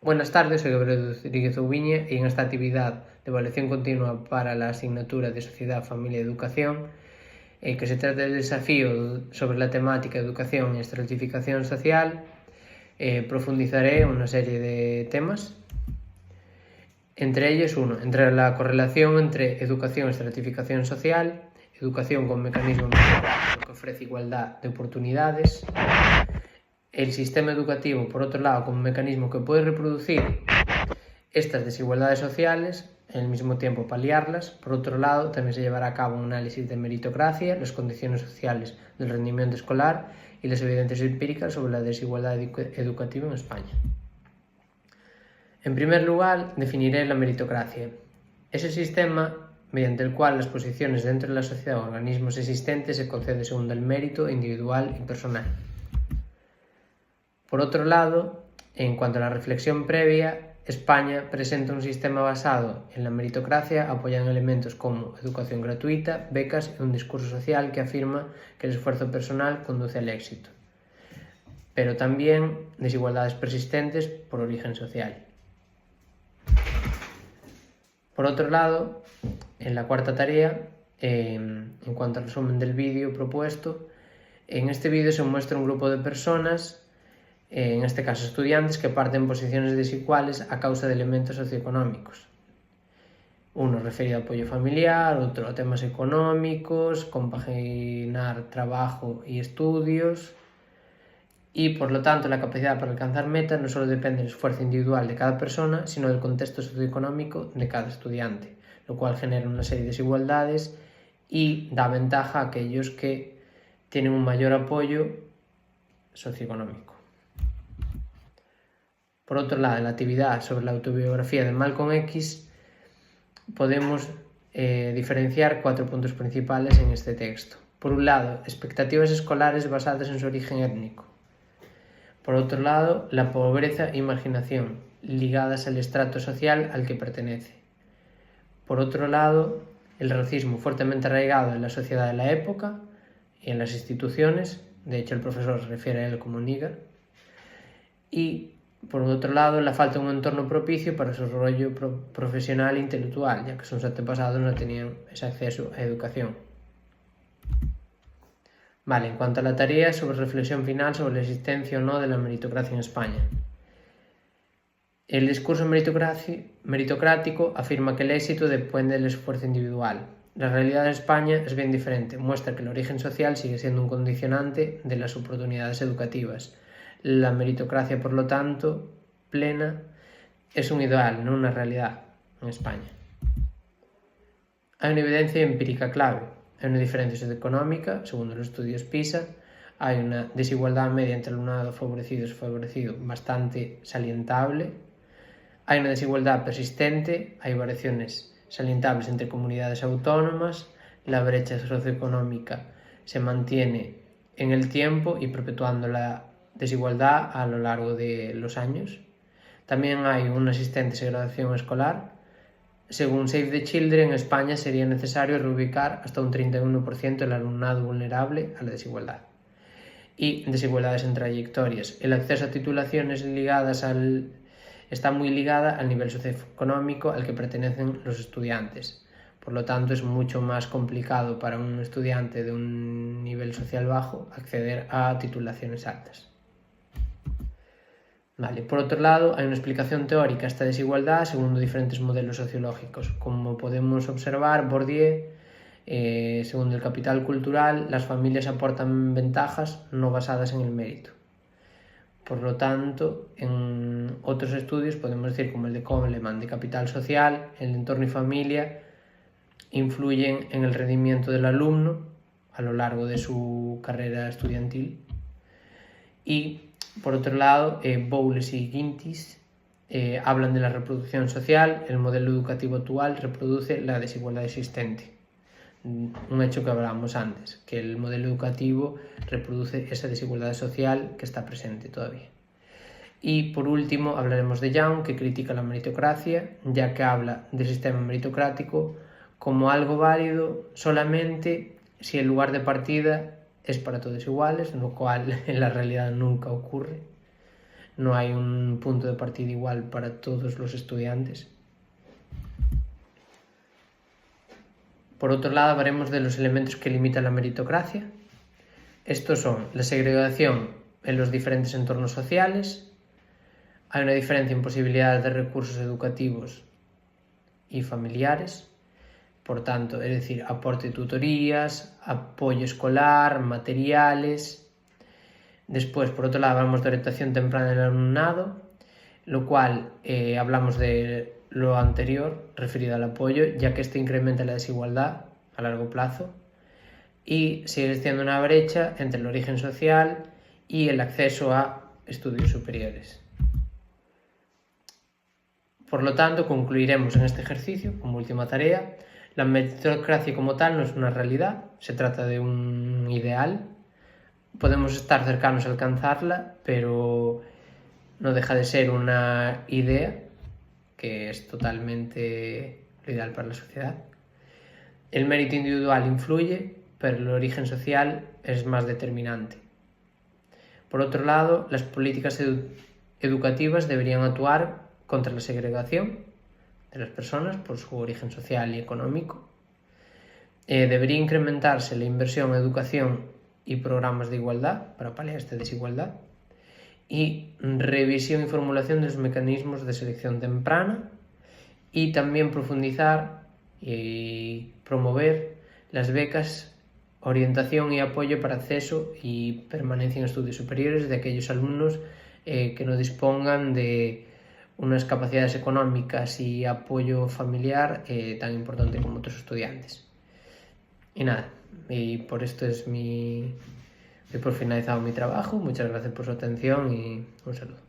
Buenas tardes, soy Gabriel Rodríguez Oubiña y en esta actividad de evaluación continua para la asignatura de Sociedad, Familia y Educación, que se trata del desafío sobre la temática Educación y Estratificación Social, profundizaré en una serie de temas. Entre ellos, entre la correlación entre educación y estratificación social, educación como mecanismo que ofrece igualdad de oportunidades, el sistema educativo, por otro lado, como mecanismo que puede reproducir estas desigualdades sociales, al mismo tiempo paliarlas. Por otro lado, también se llevará a cabo un análisis de meritocracia, las condiciones sociales del rendimiento escolar y las evidencias empíricas sobre la desigualdad educativa en España. En primer lugar, definiré la meritocracia. Es el sistema mediante el cual las posiciones dentro de la sociedad o organismos existentes se conceden según el mérito individual y personal. Por otro lado, en cuanto a la reflexión previa, España presenta un sistema basado en la meritocracia apoyado en elementos como educación gratuita, becas y un discurso social que afirma que el esfuerzo personal conduce al éxito, pero también desigualdades persistentes por origen social. Por otro lado, en la cuarta tarea, en cuanto al resumen del vídeo propuesto, en este vídeo se muestra un grupo de personas, en este caso estudiantes, que parten posiciones desiguales a causa de elementos socioeconómicos. Uno referido a apoyo familiar, otro a temas económicos, compaginar trabajo y estudios. Y por lo tanto la capacidad para alcanzar metas no solo depende del esfuerzo individual de cada persona, sino del contexto socioeconómico de cada estudiante, lo cual genera una serie de desigualdades y da ventaja a aquellos que tienen un mayor apoyo socioeconómico. Por otro lado, en la actividad sobre la autobiografía de Malcolm X podemos diferenciar 4 puntos principales en este texto. Por un lado, expectativas escolares basadas en su origen étnico. Por otro lado, la pobreza e marginación, ligadas al estrato social al que pertenece. Por otro lado, el racismo fuertemente arraigado en la sociedad de la época y en las instituciones, de hecho el profesor se refiere a él como nigger. Y por otro lado, la falta de un entorno propicio para su desarrollo profesional e intelectual, ya que sus antepasados no tenían ese acceso a educación. Vale, en cuanto a la tarea sobre reflexión final sobre la existencia o no de la meritocracia en España. El discurso meritocrático afirma que el éxito depende del esfuerzo individual. La realidad de España es bien diferente, muestra que el origen social sigue siendo un condicionante de las oportunidades educativas. La meritocracia, por lo tanto, plena, es un ideal, no una realidad en España. Hay una evidencia empírica clave. Hay una diferencia socioeconómica, según los estudios PISA. Hay una desigualdad media entre el alumnado favorecido y desfavorecido bastante salientable. Hay una desigualdad persistente, hay variaciones salientables entre comunidades autónomas. La brecha socioeconómica se mantiene en el tiempo y perpetuando la desigualdad a lo largo de los años. También hay una existente segregación escolar. Según Save the Children, en España sería necesario reubicar hasta un 31% el alumnado vulnerable a la desigualdad. Y desigualdades en trayectorias. El acceso a titulaciones está muy ligada al nivel socioeconómico al que pertenecen los estudiantes. Por lo tanto, es mucho más complicado para un estudiante de un nivel social bajo acceder a titulaciones altas. Vale. Por otro lado, hay una explicación teórica a esta desigualdad según diferentes modelos sociológicos. Como podemos observar, Bourdieu, según el capital cultural, las familias aportan ventajas no basadas en el mérito. Por lo tanto, en otros estudios podemos decir, como el de Kohleman, de capital social, el entorno y familia influyen en el rendimiento del alumno a lo largo de su carrera estudiantil. Y por otro lado, Bowles y Gintis hablan de la reproducción social. El modelo educativo actual reproduce la desigualdad existente. Un hecho que hablábamos antes, que el modelo educativo reproduce esa desigualdad social que está presente todavía. Y por último hablaremos de Young, que critica la meritocracia, ya que habla del sistema meritocrático como algo válido solamente si el lugar de partida es para todos iguales, lo cual en la realidad nunca ocurre. no hay un punto de partida igual para todos los estudiantes. Por otro lado, hablaremos de los elementos que limitan la meritocracia. Estos son la segregación en los diferentes entornos sociales, hay una diferencia en posibilidades de recursos educativos y familiares, por tanto, es decir, aporte de tutorías, apoyo escolar, materiales. Después, por otro lado, hablamos de orientación temprana del alumnado, lo cual hablamos de lo anterior referido al apoyo, ya que este incrementa la desigualdad a largo plazo y sigue existiendo una brecha entre el origen social y el acceso a estudios superiores. Por lo tanto, concluiremos en este ejercicio, como última tarea, la meritocracia como tal no es una realidad, se trata de un ideal. Podemos estar cercanos a alcanzarla, pero no deja de ser una idea que es totalmente lo ideal para la sociedad. El mérito individual influye, pero el origen social es más determinante. Por otro lado, las políticas educativas deberían actuar contra la segregación de las personas por su origen social y económico. Debería incrementarse la inversión en educación y programas de igualdad para paliar esta desigualdad. Y revisión y formulación de los mecanismos de selección temprana y también profundizar y promover las becas, orientación y apoyo para acceso y permanencia en estudios superiores de aquellos alumnos que no dispongan de unas capacidades económicas y apoyo familiar tan importante como otros estudiantes. Y nada, y por esto doy por finalizado mi trabajo. Muchas gracias por su atención y un saludo.